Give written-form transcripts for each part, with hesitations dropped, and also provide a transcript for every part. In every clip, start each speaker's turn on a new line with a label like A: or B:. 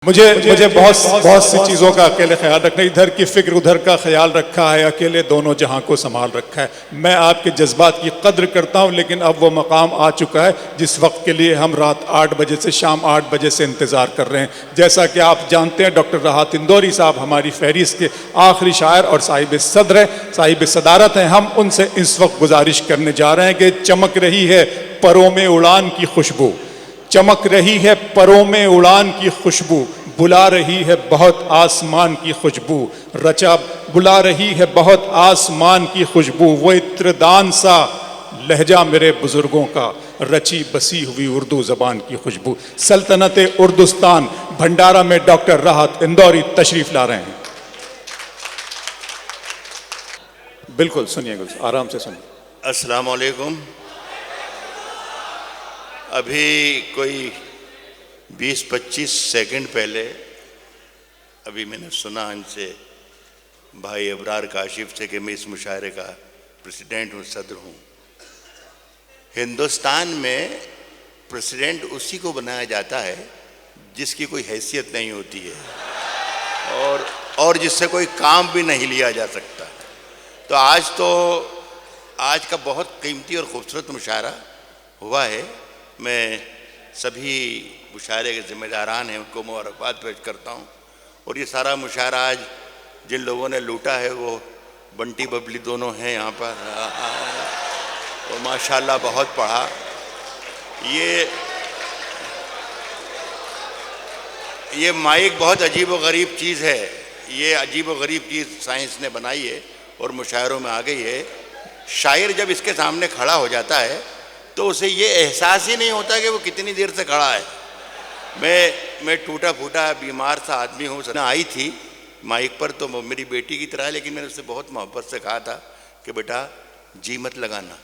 A: मुझे बहुत सी चीज़ों का अकेले ख्याल रखना, इधर की फिक्र उधर का ख्याल रखा है, अकेले दोनों जहां को संभाल रखा है। मैं आपके जज्बात की कद्र करता हूं, लेकिन अब वो मकाम आ चुका है जिस वक्त के लिए हम रात 8 बजे से शाम 8 बजे से इंतज़ार कर रहे हैं। जैसा कि आप जानते हैं, डॉक्टर राहत इंदौरी साहब हमारी फहरिस्त के आखिरी शायर और साहिब सदर है, साहिब सदारत हैं। हम उनसे इस वक्त गुजारिश करने जा रहे हैं कि चमक रही है परों में उड़ान की खुशबू, चमक रही है परों में उड़ान की खुशबू, बुला रही है बहुत आसमान की खुशबू, रचा बुला रही है बहुत आसमान की खुशबू, वो इत्रदान सा लहजा मेरे बुजुर्गों का, रची बसी हुई उर्दू जबान की खुशबू। सल्तनत उर्दुस्तान भंडारा में डॉक्टर राहत इंदौरी तशरीफ ला रहे हैं। बिल्कुल सुनिए, आराम से सुनिए।
B: अस्सलाम वालेकुम। अभी कोई 20-25 सेकंड पहले अभी मैंने सुना इनसे, भाई अबरार काशिफ से, कि मैं इस मुशायरे का प्रेसिडेंट हूँ, सदर हूँ। हिंदुस्तान में प्रेसिडेंट उसी को बनाया जाता है जिसकी कोई हैसियत नहीं होती है और जिससे कोई काम भी नहीं लिया जा सकता। तो आज का बहुत कीमती और ख़ूबसूरत मुशायरा हुआ है। मैं सभी मुशायरे के ज़िम्मेदारान हैं उनको मुबारकबाद पेश करता हूँ। और ये सारा मुशायरा आज जिन लोगों ने लूटा है वो बंटी बबली दोनों हैं यहाँ पर, और माशाल्लाह बहुत पढ़ा। ये माइक बहुत अजीब व गरीब चीज़ है, ये अजीब व गरीब चीज़ साइंस ने बनाई है और मुशायरों में आ गई है। शायर जब इसके सामने खड़ा हो जाता है तो उसे ये एहसास ही नहीं होता कि वो कितनी देर से खड़ा है। मैं टूटा फूटा बीमार सा आदमी हूँ। ना आई थी माइक पर तो मेरी बेटी की तरह, लेकिन मैंने उससे बहुत मोहब्बत से कहा था कि बेटा जी मत लगाना,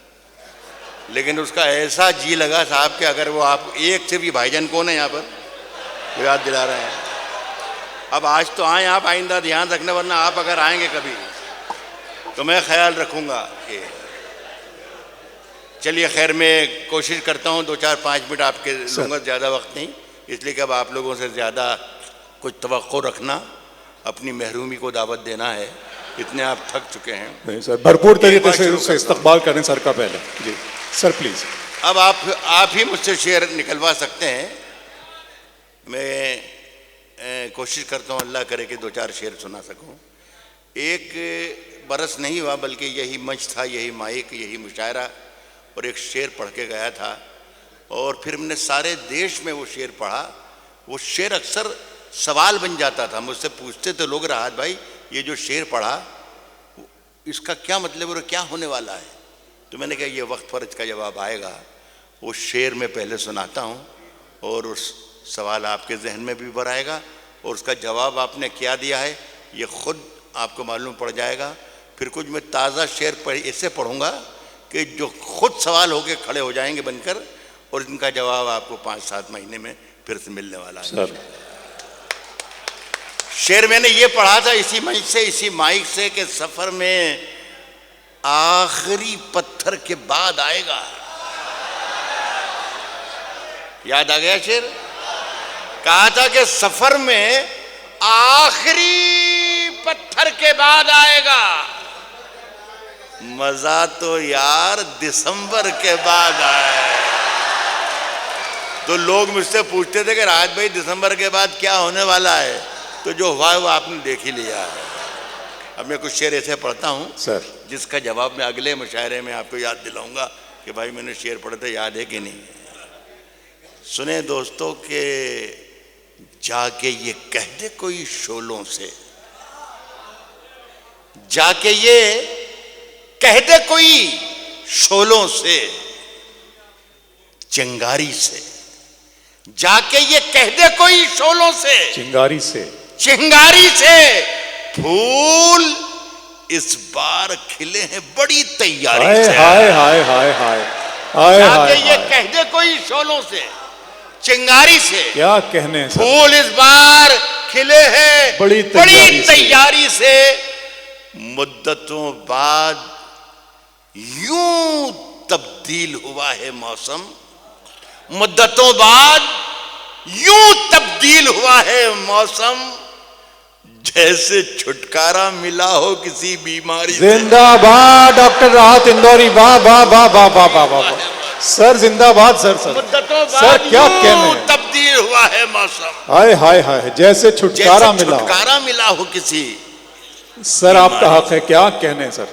B: लेकिन उसका ऐसा जी लगा साहब कि अगर वो आप एक से भी, भाईजान कौन है यहाँ पर, याद दिला रहे हैं। अब आज तो आए आप, आइंदा ध्यान रखना, वरना आप अगर आएंगे कभी तो मैं ख्याल रखूँगा कि। चलिए खैर, मैं कोशिश करता हूँ 2-4-5 मिनट आपके लूँगा, ज़्यादा वक्त नहीं, इसलिए कि अब आप लोगों से ज़्यादा कुछ तवक्को रखना, अपनी महरूमी को दावत देना है, इतने आप थक चुके हैं। नहीं सर, भरपूर तरीके से उससे इस्तकबाल करें सर का पहले। जी सर प्लीज़। अब आप ही मुझसे शेर निकलवा सकते हैं। मैं कोशिश करता हूँ, अल्लाह करे कि 2-4 शेर सुना सकूँ। एक बरस नहीं हुआ बल्कि यही मंच था, यही माइक, यही मुशायरा, और एक शेर पढ़ के गया था और फिर मैंने सारे देश में वो शेर पढ़ा। वो शेर अक्सर सवाल बन जाता था, मुझसे पूछते थे लोग, राहत भाई ये जो शेर पढ़ा इसका क्या मतलब और क्या होने वाला है? तो मैंने कहा ये वक्त पर इसका जवाब आएगा। वो शेर मैं पहले सुनाता हूँ और उस सवाल आपके जहन में भी भर आएगा और उसका जवाब आपने क्या दिया है ये खुद आपको मालूम पड़ जाएगा। फिर कुछ मैं ताज़ा शेर ऐसे पढ़ूँगा कि जो खुद सवाल होके खड़े हो जाएंगे बनकर, और इनका जवाब आपको 5-7 महीने में फिर से मिलने वाला है। शेर मैंने ये पढ़ा था इसी मंच से, इसी माइक से, कि सफर में आखिरी पत्थर के बाद आएगा। याद आ गया शेर? कहा था कि सफर में आखिरी पत्थर के बाद आएगा, मजा तो यार दिसंबर के बाद आए। तो लोग मुझसे पूछते थे कि राहत भाई दिसंबर के बाद क्या होने वाला है? तो जो हुआ है वो आपने देख ही लिया है। अब मैं कुछ शेर ऐसे पढ़ता हूँ सर, जिसका जवाब मैं अगले मुशायरे में आपको याद दिलाऊंगा कि भाई मैंने शेर पढ़े थे, याद है कि नहीं। सुने दोस्तों के जाके ये कह दे कोई शोलों से, जाके ये कह दे कोई शोलों से, चिंगारी से, जाके ये कह दे कोई शोलों से, चिंगारी से फूल इस बार खिले हैं बड़ी तैयारी से। हाय हाय हाय हाय हाय, जाके ये कह दे कोई शोलों से, चिंगारी से, क्या कहने, फूल इस बार खिले हैं बड़ी तैयारी से। मुद्दतों बाद यूं तब्दील हुआ है मौसम, मुद्दतों बाद यूं तब्दील हुआ है मौसम, जैसे छुटकारा मिला हो किसी बीमारी से।
A: जिंदाबाद डॉक्टर राहत इंदौरी, वाह वाह वाह वाह वाह वाह वाह वाह। सर जिंदाबाद सर। सर
B: मुद्दतों
A: सर
B: बाद
A: क्या
B: यूं
A: कहने हैं।
B: तब्दील हुआ है मौसम,
A: हाय हाय हाय, जैसे छुटकारा
B: जैसे
A: मिला।
B: छुटकारा मिला हो किसी।
A: सर आपका हक है, क्या कहने हैं सर।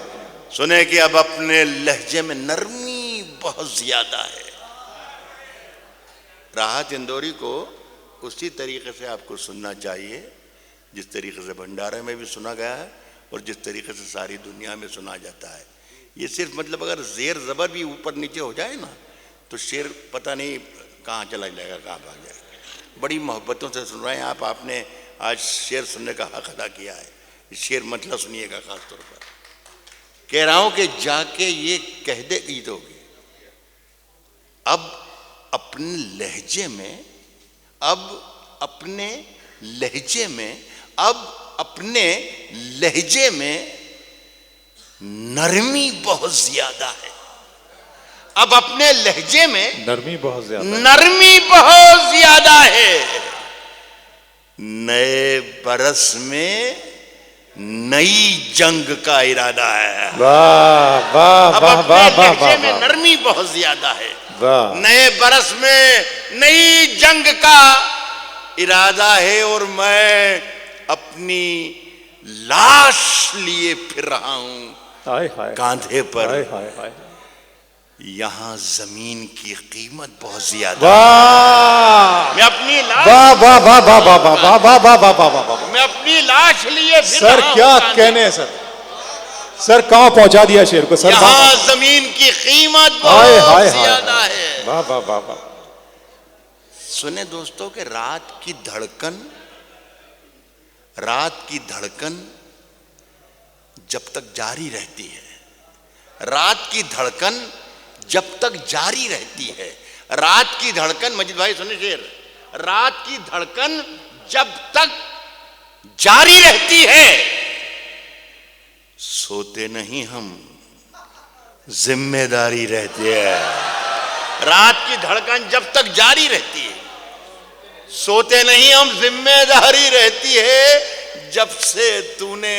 B: सुने कि अब अपने लहजे में नरमी बहुत ज्यादा है। राहत इंदौरी को उसी तरीके से आपको सुनना चाहिए जिस तरीके से भंडारे में भी सुना गया है और जिस तरीके से सारी दुनिया में सुना जाता है। ये सिर्फ मतलब अगर जेर जबर भी ऊपर नीचे हो जाए ना तो शेर पता नहीं कहाँ चला जाएगा, कहाँ भाग जाएगा। बड़ी मोहब्बतों से सुन रहे हैं आप, आपने आज शेर सुनने का हक अदा किया है। शेर मतलब सुनिएगा खास तौर पर। कह रहा हूं कि जाके ये कह दे ईदोगे, अब अपने लहजे में, अब अपने लहजे में, अब अपने लहजे में नरमी बहुत ज्यादा है। अब अपने लहजे में
A: नरमी बहुत ज्यादा है।
B: नरमी बहुत ज्यादा है। नए बरस में नई जंग का इरादा है।
A: वाह वाह
B: अब
A: वाह
B: अपने
A: वाह वाह
B: लहजे में
A: वाह
B: नरमी बहुत ज्यादा है।
A: वाह।
B: नए बरस में नई जंग का इरादा है और मैं अपनी लाश लिए फिर रहा हूं
A: हाय हाय
B: कांधे पर।
A: हाय हाय हाय।
B: यहां जमीन की कीमत बहुत ज्यादा।
A: वाह
B: मैं अपनी लाश,
A: वाह वाह वाह वाह वाह वाह वाह वाह वाह वाह वाह वाह वाह।
B: मैं अपनी लाश लिए फिर
A: सर
B: रहा हूं
A: क्या
B: कांधे।
A: कहने हैं सर। सर कहाँ पहुंचा दिया शेर को सर।
B: यहां जमीन की कीमत
A: हाय हाय
B: बहुत
A: हाय
B: ज्यादा है।
A: वाह वाह वाह वाह।
B: सुने दोस्तों कि रात की धड़कन, रात की धड़कन जब तक जारी रहती है, रात की धड़कन जब तक जारी रहती है, रात की धड़कन, मजिद भाई सुने शेर, रात की धड़कन जब तक जारी रहती है, सोते नहीं हम, जिम्मेदारी रहती है। रात की धड़कन जब तक जारी रहती है, सोते नहीं हम, जिम्मेदारी रहती है। जब से तूने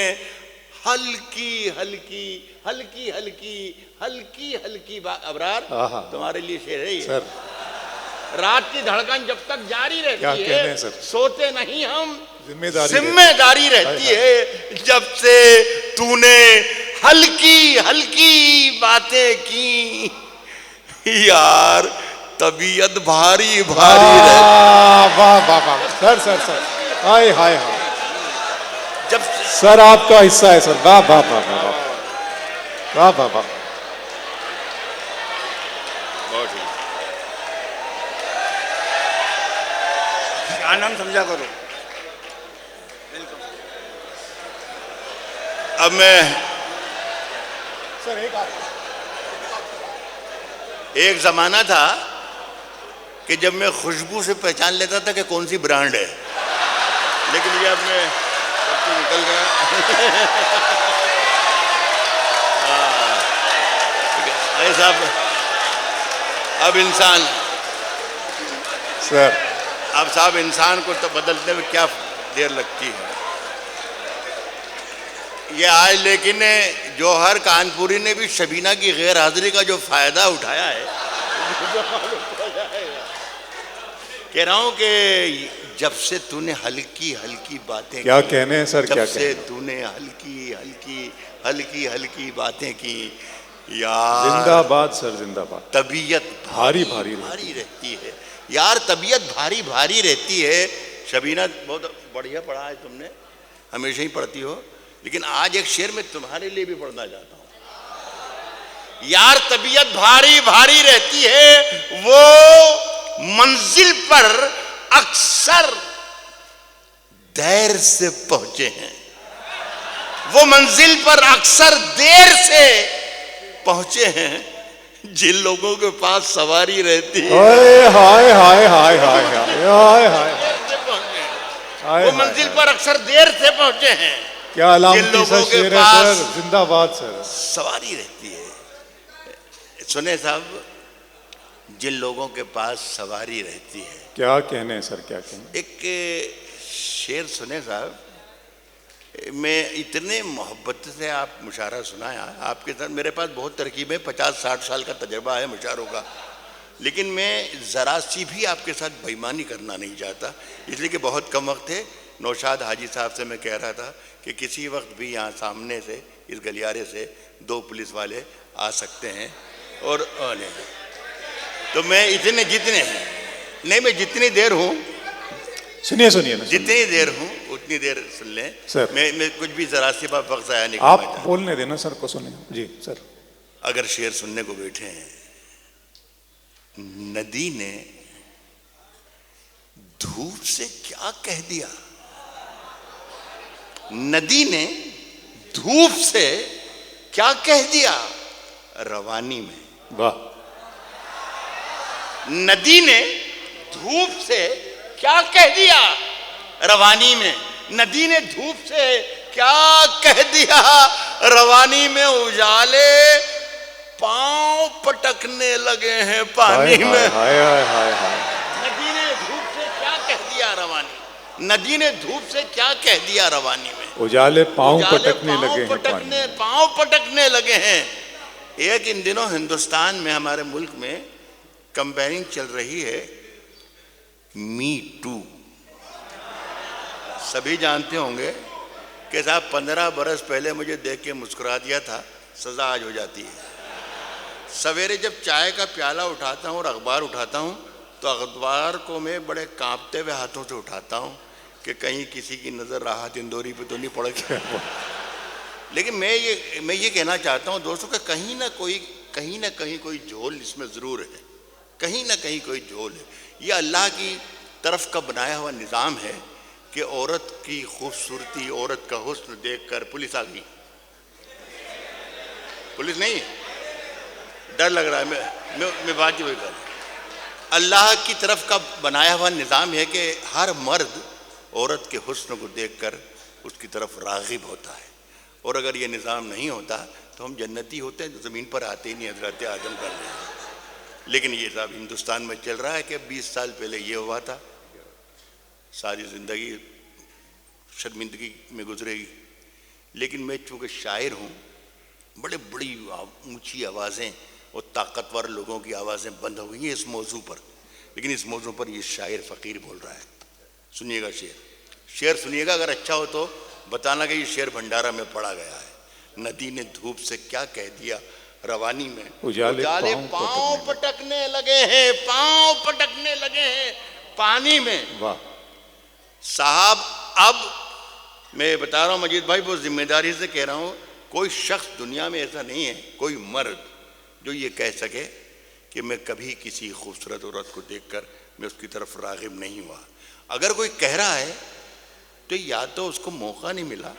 B: हल्की हल्की हल्की हल्की हल्की हल्की अबरार तुम्हारे लिए शेर है ये।
A: सर
B: रात की धड़कन जब तक जारी
A: क्या
B: रहती
A: कहने हैं
B: है,
A: सर?
B: सोते नहीं हम,
A: जिम्मेदारी
B: रहती है। जब से तूने हल्की हल्की बातें की, यार तबीयत भारी भारी रहती।
A: वाह वाह वाह। सर सर सर हाय हाय हाय।
B: जब
A: सर आपका हिस्सा है सर। वाह वाह वाह वाह वाह वाह वाह वाह।
B: बहुत ठीक,
C: आनंद समझा करो।
B: अब मैं
A: सर
B: एक जमाना था कि जब मैं खुशबू से पहचान लेता था कि कौन सी ब्रांड है, लेकिन ये अब मैं सब कुछ निकल गया। अरे साहब, अब इंसान,
A: सर
B: अब साहब इंसान को तो बदलने में क्या देर लगती है। ये आज लेकिन जौहर कानपुरी ने भी शबीना की गैर हाजिरी का जो फायदा उठाया है, कह रहा हूं कि जब से तूने हल्की हल्की बातें
A: क्या
B: की,
A: कहने हैं सर। क्या
B: जब से तूने हल्की हल्की हल्की हल्की बातें की, यार
A: जिंदाबाद सर जिंदाबाद।
B: तबीयत
A: भारी
B: भारी
A: भारी
B: भारी रहती है। यार तबीयत भारी भारी रहती है। शबीना बहुत बढ़िया पढ़ा है तुमने, हमेशा ही पढ़ती हो, लेकिन आज एक शेर में तुम्हारे लिए भी पढ़ना चाहता हूं। यार तबीयत भारी भारी रहती है, वो मंजिल पर अक्सर देर से पहुंचे हैं, वो मंजिल पर अक्सर देर से पहुंचे हैं जिन लोगों के पास सवारी रहती है।
A: हाय हाय हाय हाय हाय हाय हाय हाय।
B: वो मंजिल पर अक्सर देर से पहुंचे हैं,
A: क्या
B: जिन
A: अलामती
B: लोगों
A: सा
B: के
A: शेर है
B: पास
A: सर। जिंदाबाद सर।
B: सवारी रहती है। सुने साहब, जिन लोगों के पास सवारी रहती है।
A: क्या कहने हैं सर, क्या कहने।
B: एक शेर सुने साहब, मैं इतने मोहब्बत से आप मुशायरा सुनाया, आपके साथ मेरे पास बहुत तरकीबें, 50-60 साल का तजर्बा है मुशायरों का, लेकिन मैं ज़रा सी भी आपके साथ बेईमानी करना नहीं चाहता, इसलिए कि बहुत कम वक्त है। नौशाद हाजी साहब से मैं कह रहा था कि किसी वक्त भी यहाँ सामने से इस गलियारे से 2 पुलिस वाले आ सकते हैं और नहीं, तो मैं इतने जितने नहीं, मैं जितनी देर हूँ,
A: सुनिए सुनिए ना,
B: जितनी देर हूँ उतनी देर सुन लें
A: सर।
B: मैं कुछ भी जरा सी बात वक्त आया नहीं
A: आप
B: करना।
A: बोलने देना सर को, सुनिए जी सर।
B: अगर शेर सुनने को बैठे हैं, नदी ने धूप से क्या कह दिया, नदी ने धूप से क्या कह दिया रवानी में।
A: वाह।
B: नदी ने धूप से क्या कह दिया रवानी में, नदी ने धूप से क्या कह दिया रवानी में, उजाले पांव पटकने लगे हैं पानी में।
A: हाय हाय हाय हाय।
B: नदी ने धूप से क्या कह दिया रवानी, नदी ने धूप से क्या कह दिया रवानी में,
A: उजाले पांव पटकने लगे हैं,
B: पांव पटकने लगे हैं। एक इन दिनों हिंदुस्तान में, हमारे मुल्क में कंपेयरिंग चल रही है मी टू। सभी जानते होंगे कि साहब 15 बरस पहले मुझे देख के मुस्कुरा दिया था, सजा आज हो जाती है। सवेरे जब चाय का प्याला उठाता हूँ और अखबार उठाता हूँ तो अखबार को मैं बड़े कांपते हुए हाथों से उठाता हूँ कि कहीं किसी की नज़र राहत इंदौरी पे तो नहीं पड़ गया। लेकिन मैं ये कहना चाहता हूँ दोस्तों कि कहीं ना कहीं कोई झोल इसमें ज़रूर है, कहीं ना कहीं कोई झोल है। ये अल्लाह की तरफ का बनाया हुआ निज़ाम है कि औरत की खूबसूरती, औरत का हुस्न देखकर पुलिस आ गई। पुलिस नहीं, डर लग रहा है, मैं बात ही वही कर। अल्लाह की तरफ का बनाया हुआ निज़ाम है कि हर मर्द औरत के हुस्न को देखकर उसकी तरफ राग़िब होता है, और अगर ये निज़ाम नहीं होता तो हम जन्नती होते हैं, ज़मीन पर आते ही नहीं, हज़रत आदम कर रहे। लेकिन ये साहब हिंदुस्तान में चल रहा है कि 20 साल पहले ये हुआ था, सारी ज़िंदगी शर्मिंदगी में गुजरेगी। लेकिन मैं चूँकि शायर हूँ, बड़े बड़ी ऊंची आवाज़ें और ताकतवर लोगों की आवाज़ें बंद हो गई हैं इस मौजू पर, लेकिन इस मौजू पर ये शायर फ़कीर बोल रहा है। सुनिएगा शेर सुनिएगा, अगर अच्छा हो तो बताना कि ये शेर भंडारा में पढ़ा गया है। नदी ने धूप से क्या कह दिया रवानी में, उजाले पांव पटकने लगे हैं, पांव पटकने लगे हैं पानी में।
A: वाह
B: साहब, अब मैं बता रहा हूँ मजीद भाई, वो जिम्मेदारी से कह रहा हूँ, कोई शख्स दुनिया में ऐसा नहीं है, कोई मर्द जो ये कह सके कि मैं कभी किसी खूबसूरत औरत को देखकर मैं उसकी तरफ राग़िब नहीं हुआ। अगर कोई कह रहा है तो या तो उसको मौका नहीं मिला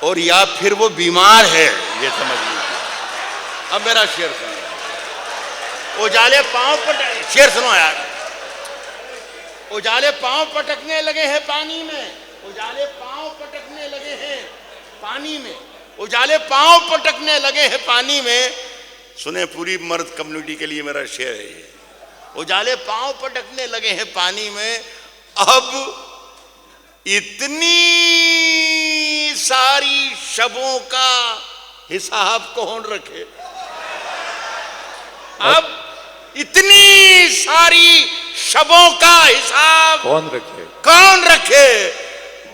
B: और या फिर वो बीमार है, ये समझ लीजिए। अब मेरा शेर सुनो, उजाले पांव पटक, शेर सुनो यार। उजाले पांव पटकने लगे हैं पानी में, उजाले पांव पटकने लगे हैं पानी में, उजाले पांव पटकने लगे हैं पानी में। सुने, पूरी मर्द कम्युनिटी के लिए मेरा शेर है ये। उजाले पांव पटकने लगे हैं पानी में, अब इतनी सारी शबों का हिसाब कौन रखे, अब इतनी सारी शबों का हिसाब कौन रखे,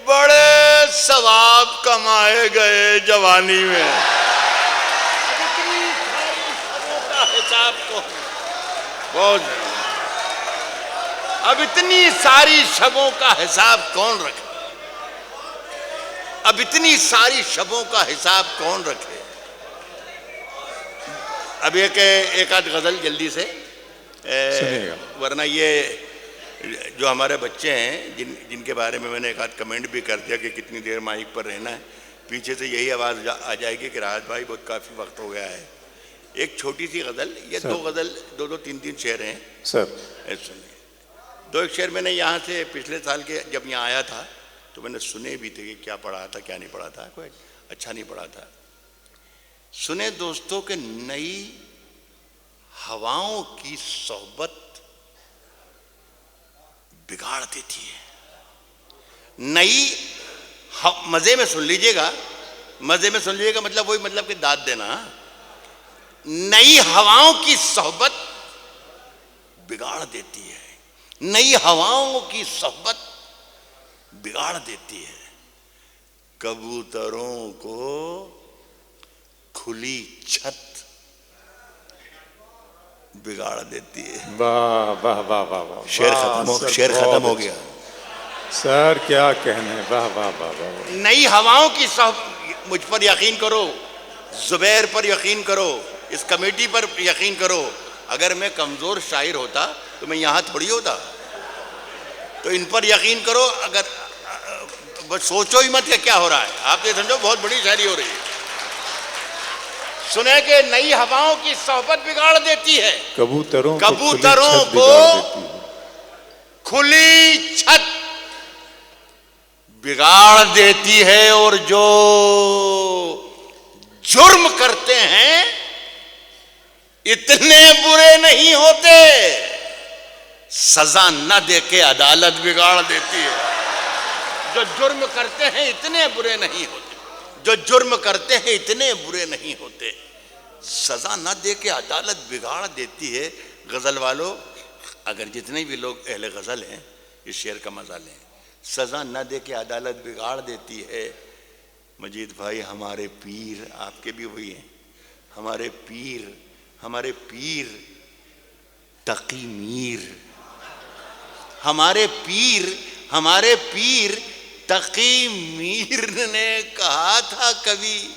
B: बड़े सवाब कमाए गए जवानी में। अब इतनी सारी शबों का हिसाब कौन, अब इतनी सारी शबों का हिसाब कौन रखे, अब इतनी सारी शबों का हिसाब कौन रखे। अब एक आध गज़ल जल्दी से, वरना ये जो हमारे बच्चे हैं जिनके बारे में मैंने एक आध कमेंट भी कर दिया कि कितनी देर माइक पर रहना है, पीछे से यही आवाज़ आ जाएगी कि राहत भाई बहुत काफ़ी वक्त हो गया है। एक छोटी सी गज़ल, ये दो गज़ल, दो तीन शेर हैं
A: सर।
B: सुनिए, दो एक शेर मैंने यहाँ से पिछले साल के जब यहाँ आया था तो मैंने सुने भी थे कि क्या पढ़ा था क्या नहीं पढ़ा था, कोई अच्छा नहीं पढ़ा था। सुने दोस्तों के नई हवाओं की सोहबत बिगाड़ देती है। मजे में सुन लीजिएगा, मजे में सुन लीजिएगा, मतलब वही मतलब कि दाद देना। नई हवाओं की सोहबत बिगाड़ देती है, नई हवाओं की सोहबत बिगाड़ देती है। कबूतरों को खुली छत बिगाड़ देती है।
A: वाह वाह वाह वाह वाह,
B: शेर खत्म हो गया
A: सर, क्या कहने, वाह वाह वाह वाह।
B: नई हवाओं की मुझ पर यकीन करो, जुबैर पर यकीन करो, इस कमेटी पर यकीन करो। अगर मैं कमजोर शायर होता तो मैं यहां थोड़ी होता। तो इन पर यकीन करो। अगर बस सोचो ही मत कि क्या हो रहा है, आप ये समझो बहुत बड़ी शायरी हो रही है। सुने कि नई हवाओं की सोहबत बिगाड़ देती है,
A: कबूतरों
B: को खुली छत बिगाड़ देती है। और जो जुर्म करते हैं इतने बुरे नहीं होते, सजा न दे के अदालत बिगाड़ देती है। जो जुर्म करते हैं इतने बुरे नहीं होते, जो जुर्म करते हैं इतने बुरे नहीं होते, सजा न दे के अदालत बिगाड़ देती है। गजल वालों, अगर जितने भी लोग अहले गजल हैं इस शेर का मजा लें। सजा न दे के अदालत बिगाड़ देती है। मजीद भाई, हमारे पीर, आपके भी वही हैं, हमारे पीर तकी मीर, हमारे पीर तकी मीर ने कहा था कभी,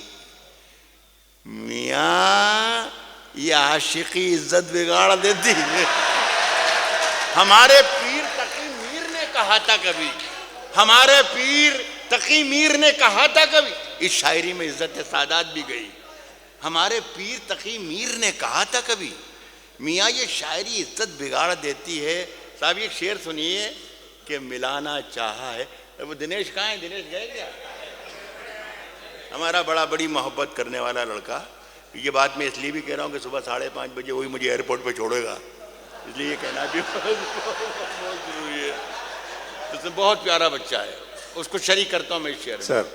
B: मियाँ ये आशिकी इज्जत बिगाड़ देती है। हमारे पीर तकी मीर ने कहा था कभी, हमारे पीर तकी मीर ने कहा था कभी। इस शायरी में इज्जत सादात भी गई। हमारे पीर तकी मीर ने कहा था कभी, मियाँ ये शायरी इज्जत बिगाड़ देती है। साहब ये शेर सुनिए कि मिलाना चाहा है। वो दिनेश कहाँ है? दिनेश गए क्या? हमारा बड़ी मोहब्बत करने वाला लड़का। ये बात मैं इसलिए भी कह रहा हूँ कि सुबह 5:30 बजे वही मुझे एयरपोर्ट पे छोड़ेगा, इसलिए ये कहना भी बहुत जरूरी है। तो बहुत प्यारा बच्चा है, उसको शरीक करता हूँ मैं इस शेर में।
A: सर,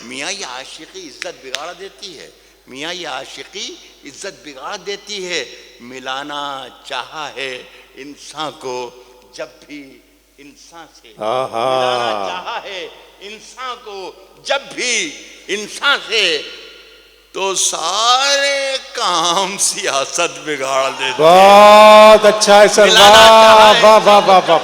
B: मियाँ ये आशिकी इज्जत बिगाड़ देती है, मियाँ ये आशिकी इज्जत बिगाड़ देती है। मिलाना चाहा है इंसान को जब भी इंसान से, मिलाना चाहा है इंसान को जब भी इंसान से, तो सारे काम सियासत बिगाड़ देते।
A: बहुत अच्छा है सर, वाह वाह वाह वाह वाह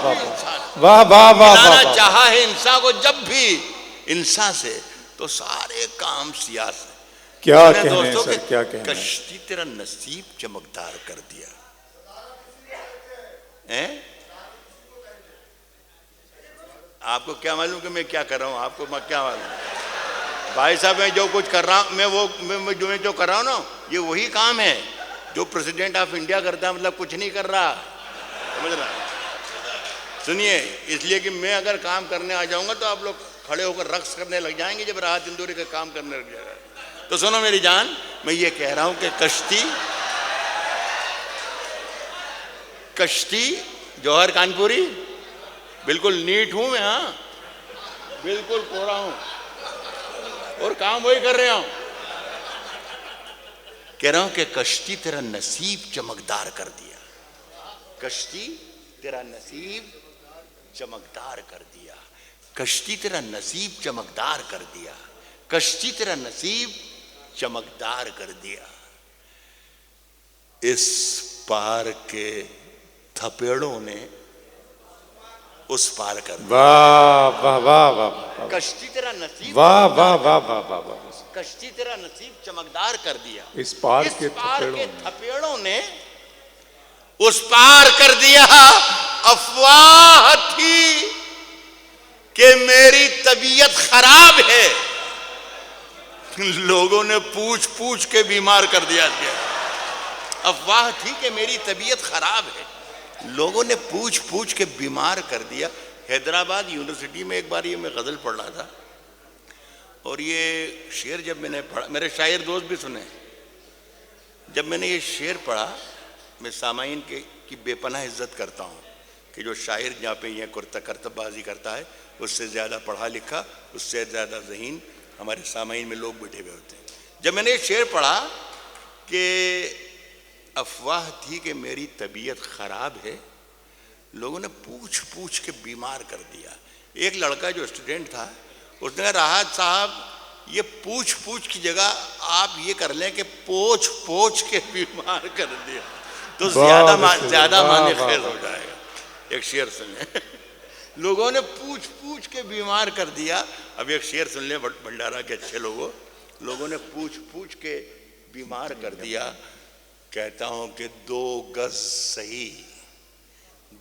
A: वाह वाह वाह।
B: मिलाना चाहा है इंसान को जब भी इंसान से, तो सारे काम सियासत।
A: क्या कहने सर, क्या कहने।
B: कश्ती तेरा नसीब चमकदार कर दिया है। आपको क्या मालूम कि मैं क्या कर रहा हूँ? आपको क्या मालूम? भाई साहब, मैं जो कुछ कर रहा हूँ, मैं जो कर रहा हूँ ना, ये वही काम है जो प्रेसिडेंट ऑफ इंडिया करता है, मतलब कुछ नहीं कर रहा, समझ रहा? सुनिए, इसलिए कि मैं अगर काम करने आ जाऊंगा तो आप लोग खड़े होकर रक्स करने लग जाएंगे जब राहत इंदौरी का काम करने लग जाएगा। तो सुनो मेरी जान, मैं ये कह रहा हूं कि कश्ती जौहर कानपुरी, बिल्कुल नीट हूं मैं, हाँ बिल्कुल कोरा हूं और काम वही कर रहा हूं। कह रहा हूं कि कश्ती तेरा नसीब चमकदार कर दिया, कश्ती तेरा नसीब चमकदार कर दिया, कश्ती तेरा नसीब चमकदार कर दिया, कश्ती तेरा नसीब चमकदार कर दिया। इस पार के थपेड़ों ने उस पार कर दिया।
A: वाह वाह वाह वाह।
B: कश्ती तेरा नसीब,
A: वाह वाह वाह वाह वाह वाह।
B: कश्ती तेरा नसीब चमकदार कर दिया।
A: इस पार के
B: थपेड़ों ने उस पार कर दिया। अफवाह थी कि मेरी तबीयत खराब है, लोगों ने पूछ पूछ के बीमार कर दिया। अफवाह थी कि मेरी तबीयत खराब है, लोगों ने पूछ पूछ के बीमार कर दिया। हैदराबाद यूनिवर्सिटी में एक बार ये मैं गज़ल पढ़ रहा था और ये शेर जब मैंने पढ़ा, मेरे शायर दोस्त भी सुने, जब मैंने ये शेर पढ़ा मैं सामाइन की बेपनाह इज्जत करता हूँ कि जो शायर जहाँ पे ये करतबबाजी करता है, उससे ज़्यादा पढ़ा लिखा, उससे ज़्यादा ज़हीन हमारे सामाइन में लोग बैठे हुए होते हैं। जब मैंने ये शेर पढ़ा कि अफवाह थी कि मेरी तबीयत ख़राब है, लोगों ने पूछ पूछ के बीमार कर दिया। एक लड़का जो स्टूडेंट था उसने कहा राहत साहब ये पूछ पूछ की जगह आप ये कर लें कि पोछ पोछ के बीमार कर दिया तो ज़्यादा माने खेज हो जाएगा। एक शेर सुन लें, लोगों ने पूछ पूछ के बीमार कर दिया। अब एक शेर सुन लें भंडारा के अच्छे लोगों ने पूछ पूछ के बीमार कर दिया। कहता हूं कि 2 गज सही,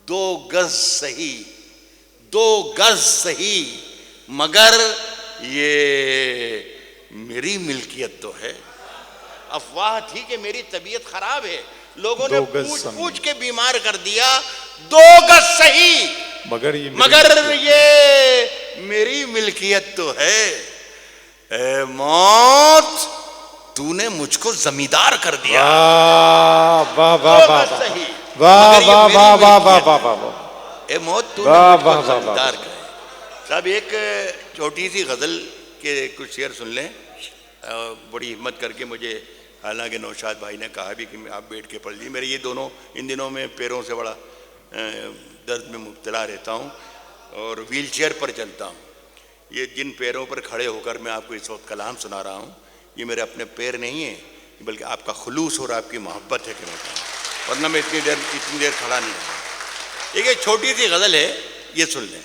B: 2 गज सही, 2 गज सही, मगर ये मेरी मिल्कियत तो है। अफवाह थी कि मेरी तबीयत खराब है, लोगों ने पूछ पूछ के बीमार कर दिया। 2 गज सही मगर ये मेरी मिल्कियत तो है। ए मौत तूने मुझको जमींदार कर दिया।
A: वाह वाह वाह
B: सही
A: वाह वाह वाह वाह वाह वाह वाह।
B: ए मौत तूने मुझको जमींदार कर। साहब एक छोटी सी गजल के कुछ शेर सुन लें, बड़ी हिम्मत करके मुझे, हालांकि नौशाद भाई ने कहा भी कि आप बैठ के पढ़ लीजिए। मेरे ये दोनों इन दिनों में पैरों से बड़ा दर्द में मुब्तला रहता हूँ और व्हील चेयर पर चलता हूँ। ये जिन पैरों पर खड़े होकर मैं आपको इस वक्त कलाम सुना रहा हूँ, ये मेरे अपने पैर नहीं है, बल्कि आपका खुलूस और आपकी मोहब्बत है कि मैं कहूँ, वरना मैं इतनी देर खड़ा नहीं हूँ। एक छोटी सी गज़ल है, ये सुन लें।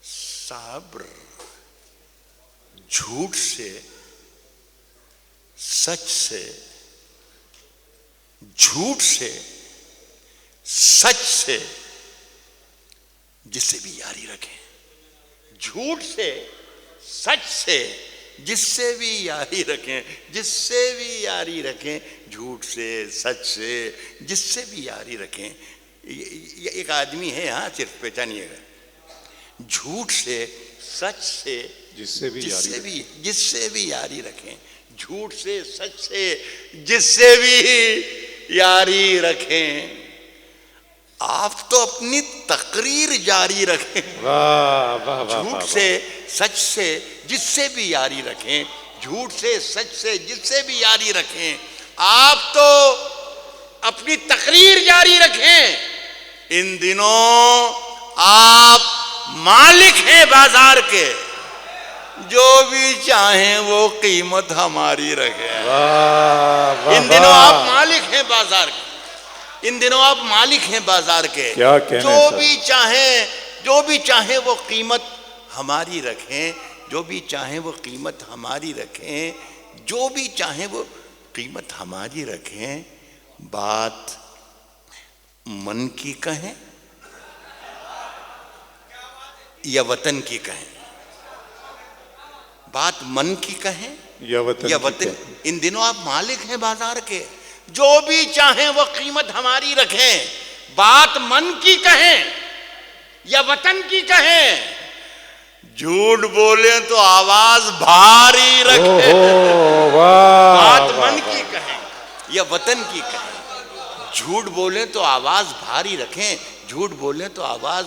B: सब्र झूठ से, सच से, झूठ से, सच से जिससे भी यारी रखें। झूठ से, सच से, जिससे भी यारी रखें, जिससे भी यारी रखें। झूठ से, सच से, जिससे भी यारी रखें। ये एक आदमी है, हाँ, सिर्फ पहचानिएगा। झूठ से, सच से, जिससे भी यारी रखें। झूठ से, सच से, जिससे भी यारी रखें। आप तो अपनी तकरीर जारी रखें।
A: वाह वाह वाह।
B: झूठ से, सच से, जिससे भी यारी रखें। झूठ से, सच से, जिससे भी यारी रखें। आप तो अपनी तकरीर जारी रखें। इन दिनों आप मालिक हैं बाजार के, जो भी चाहें वो कीमत हमारी रखें। इन दिनों आप मालिक हैं बाजार के, इन दिनों आप मालिक हैं बाजार के।
A: क्या कहने
B: जो भी चाहे वो कीमत हमारी रखें। जो भी चाहे वो कीमत हमारी रखें। जो भी चाहे वो कीमत हमारी रखें। बात मन की कहें या वतन की कहें। बात मन की कहें या वतन। इन दिनों आप मालिक हैं बाजार के, जो भी चाहें वो कीमत हमारी रखें। बात मन की कहें या वतन की कहें। झूठ बोले तो आवाज भारी रखें। बात मन की कहें या वतन की कहें। झूठ बोले तो आवाज भारी रखें। झूठ बोले तो आवाज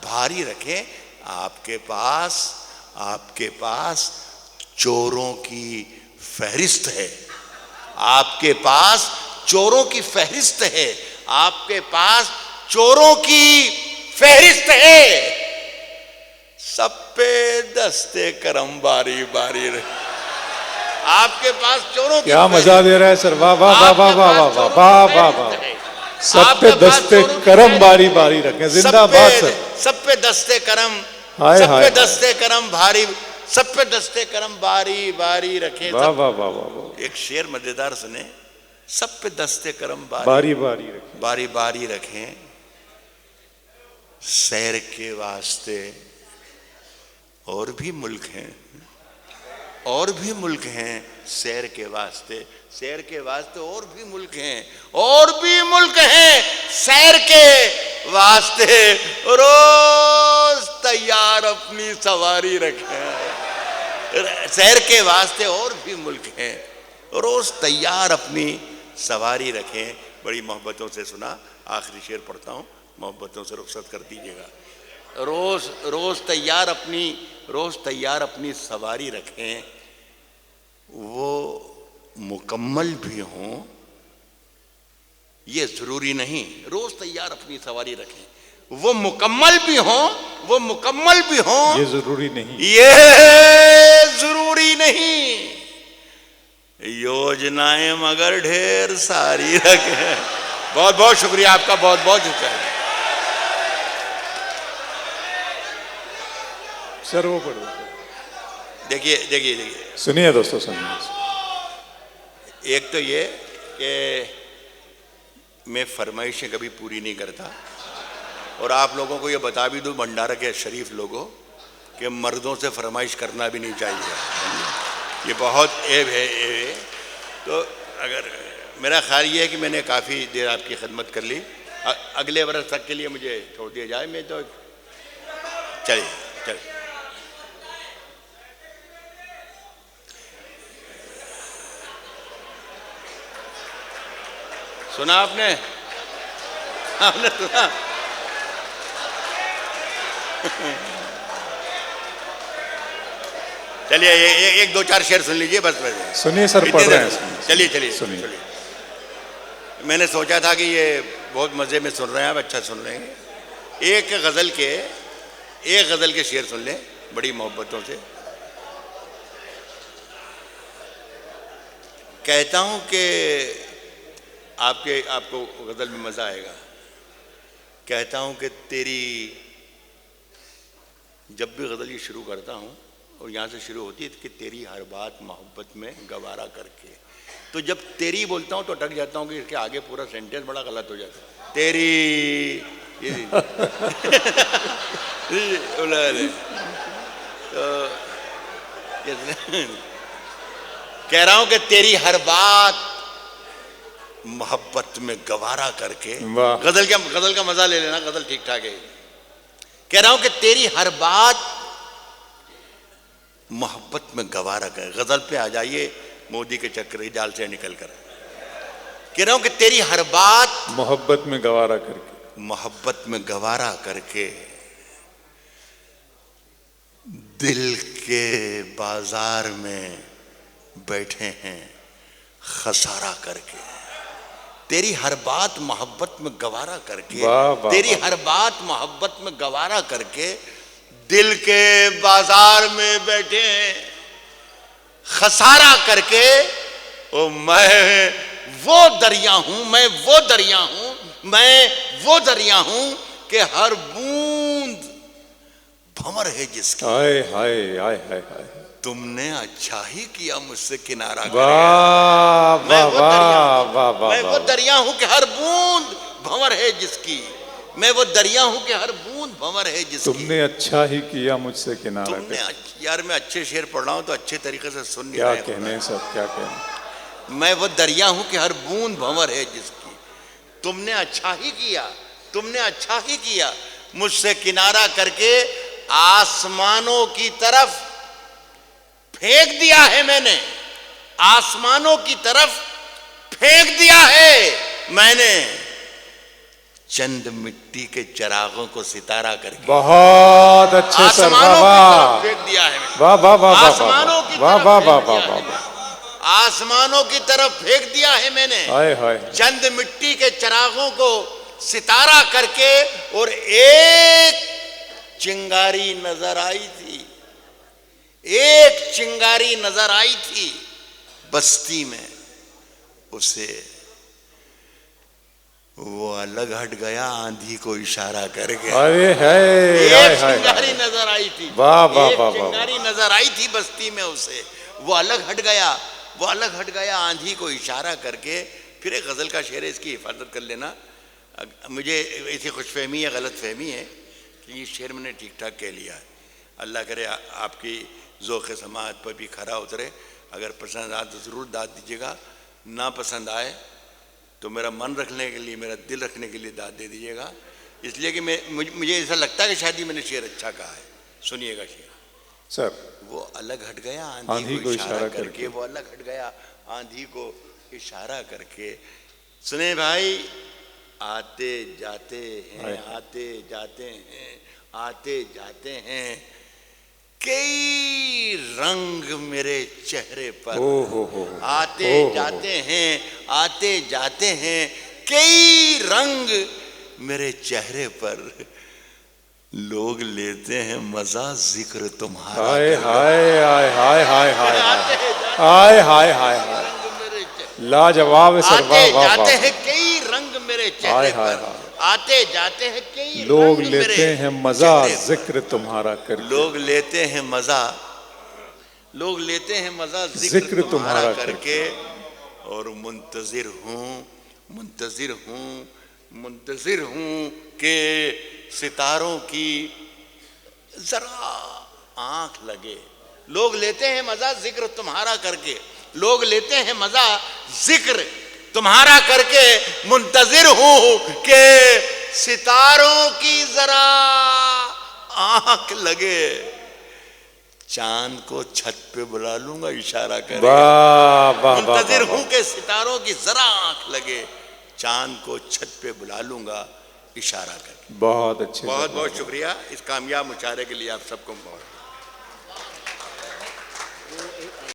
B: भारी रखें। आपके पास चोरों की फहरिस्त है। आपके पास चोरों की फहरिस्त है। आपके पास चोरों की फहरिस्त है। सब पे दस्ते करम बारी बारी रहे। आपके पास चोरों की,
A: क्या मजा दे रहा है सर। वाह वाह वाह वाह वाह वाह वाह वाह वाह। सब पे दस्ते करम बारी बारी रखें। जिंदाबाद सर।
B: सब पे दस्ते करम,
A: हाय
B: सब पे
A: हाय।
B: दस्ते करम भारी, सब पे दस्ते करम बारी बारी रखें।
A: वाह वाह वाह वाह।
B: एक शेर मजेदार सुने। सब पे दस्ते करम
A: बारी बारी रखें।
B: बारी बारी रखें। सैर के वास्ते और भी मुल्क हैं, और भी मुल्क हैं। सैर के वास्ते, सैर के वास्ते और भी मुल्क हैं, और भी मुल्क हैं। सैर के वास्ते रोज तैयार अपनी सवारी रखें। सैर के वास्ते और भी मुल्क हैं, रोज तैयार अपनी सवारी रखें। बड़ी मोहब्बतों से सुना। आखिरी शेर पढ़ता हूँ, मोहब्बतों से रुखसत कर दीजिएगा। रोज़ तैयार अपनी सवारी रखें, वो मुकम्मल भी हों ये ज़रूरी नहीं। रोज़ तैयार अपनी सवारी रखें, वो मुकम्मल भी हों
A: ये ज़रूरी नहीं,
B: ये ज़रूरी नहीं। योजनाएं मगर ढेर सारी रखें। बहुत बहुत शुक्रिया आपका, बहुत बहुत शुक्रिया।
A: सर वो पढ़ो।
B: देखिए
A: सुनिए दोस्तों, सुनिए।
B: एक तो ये कि मैं फरमाइशें कभी पूरी नहीं करता, और आप लोगों को ये बता भी दूं, भंडारा के शरीफ लोगों, कि मर्दों से फरमाइश करना भी नहीं चाहिए। ये बहुत ऐब है। तो अगर मेरा ख्याल ये है कि मैंने काफ़ी देर आपकी खिदमत कर ली, अगले बरस तक के लिए मुझे छोड़ दिया जाए। मैं तो चलिए सुना आपने सुना? चलिए एक दो चार शेर सुन लीजिए बस।
A: सुनिए सर, पढ़ रहे हैं।
B: चलिए
A: सुनिए।
B: मैंने सोचा था कि ये बहुत मज़े में सुन रहे हैं आप, अच्छा सुन रहे हैं। एक गज़ल के शेर सुन लें बड़ी मोहब्बतों से। कहता हूँ कि आपको गज़ल में मज़ा आएगा। कहता हूँ कि तेरी, जब भी गज़ल ये शुरू करता हूँ और यहाँ से शुरू होती है कि तेरी हर बात मोहब्बत में गवारा करके, तो जब तेरी बोलता हूँ तो अटक जाता हूँ कि इसके आगे पूरा सेंटेंस बड़ा गलत हो जाता है। तेरी तो कह रहा हूँ कि तेरी हर बात मोहब्बत में गवारा करके, गज़ल का मज़ा ले लेना, गज़ल ठीक ठाक है। कह रहा हूं कि तेरी हर बात मोहब्बत में गवारा कर। गजल पे आ जाइए मोदी के चक्री जाल से निकलकर। कह रहा हूं कि तेरी हर बात
A: मोहब्बत में गवारा करके दिल के बाजार में बैठे हैं खसारा करके। तेरी हर बात मोहब्बत में गवारा करके, तेरी हर बात मोहब्बत में गवारा करके दिल के बाजार में बैठे हैं खसारा करके। ओ मैं वो दरिया हूं कि हर बूंद भंवर है जिसकी। हाय हाय हाय हाय हाय,
B: तुमने अच्छा ही किया मुझसे किनारा
A: वाह वाह वाह।
B: मैं वो दरिया हूं कि हर बूंद भंवर है जिसकी। मैं वो दरिया हूं कि हर बूंद भंवर है जिसकी।
A: तुमने अच्छा ही किया मुझसे किनारा।
B: यार मैं अच्छे शेर पढ़ रहा हूं तो अच्छे तरीके से सुन नहीं
A: क्या
B: रहे।
A: कहने सब, क्या कहने।
B: मैं वो दरिया हूं कि हर बूंद भंवर है जिसकी। तुमने अच्छा ही किया मुझसे किनारा करके। आसमानों की तरफ फेंक दिया है मैंने, आसमानों की तरफ फेंक दिया है मैंने, चंद मिट्टी के चिरागों को सितारा करके।
A: बहुत अच्छे सर, वाह
B: फेंक दिया है
A: वाह वाह वाह
B: आसमानों की
A: वाह वाह वाह वाह
B: वाह। आसमानों की तरफ फेंक दिया है मैंने,
A: हाय हाय,
B: चंद मिट्टी के चिरागों को सितारा करके। और एक चिंगारी नजर आई थी बस्ती में, उसे वो अलग हट गया आंधी को इशारा करके।
A: अरे है,
B: एक चिंगारी नजर आई थी,
A: वाह वाह वाह,
B: चिंगारी नजर आई थी बस्ती में, उसे वो अलग हट गया आंधी को इशारा करके। फिर एक गजल का शेर है, इसकी हिफाजत कर लेना। मुझे ऐसी खुशफहमी या गलत फहमी है कि ये शेर मैंने ठीक ठाक कह लिया है। अल्लाह करे आपकी ज़ौक़ समाअत पर भी खरा उतरे। अगर पसंद आए तो ज़रूर दाद दीजिएगा, ना पसंद आए तो मेरा मन रखने के लिए, मेरा दिल रखने के लिए दाद दे दीजिएगा। इसलिए कि मुझे ऐसा लगता है कि शायद मैंने शेर अच्छा कहा है। सुनिएगा शेर
A: सर।
B: वो अलग हट गया आंधी को इशारा करके, वो अलग हट गया आंधी को इशारा करके। सुने भाई, आते जाते हैं, आते जाते हैं, आते जाते हैं, कई रंग मेरे चेहरे पर। आते जाते हैं, आते जाते हैं, कई रंग मेरे चेहरे पर। लोग लेते हैं मजा जिक्र तुम्हारा।
A: हाय हाय हाय हाय हाय हाय हाय हाय हाय हाय, लाजवाब सर, वाह
B: आते
A: वाह
B: जाते
A: वाह।
B: हैं कई रंग मेरे चेहरे पर। आते जाते हैं कई
A: लोग
B: रंग
A: लेते
B: मेरे
A: हैं मजा
B: चेहरे पर।
A: जिक्र तुम्हारा करके।
B: लोग लेते हैं मजा, लोग लेते हैं मजा जिक्र तुम्हारा करके। और मुंतजिर हूँ, मुंतजिर हूँ, मुंतजिर हूँ कि सितारों की जरा आंख लगे। लोग लेते हैं मजा जिक्र तुम्हारा करके, लोग लेते हैं मजा जिक्र तुम्हारा करके। मुंतजिर हूँ कि सितारों की जरा आंख लगे। चांद को छत पे बुला लूंगा इशारा करे।
A: वाह वाह वाह
B: मुंतजिर
A: वाह।
B: हूं कि सितारों की जरा आंख लगे। चांद को छत पे बुला लूंगा इशारा करके।
A: बहुत अच्छे,
B: बहुत बहुत शुक्रिया इस कामयाब मुशायरे के लिए आप सबको बहुत।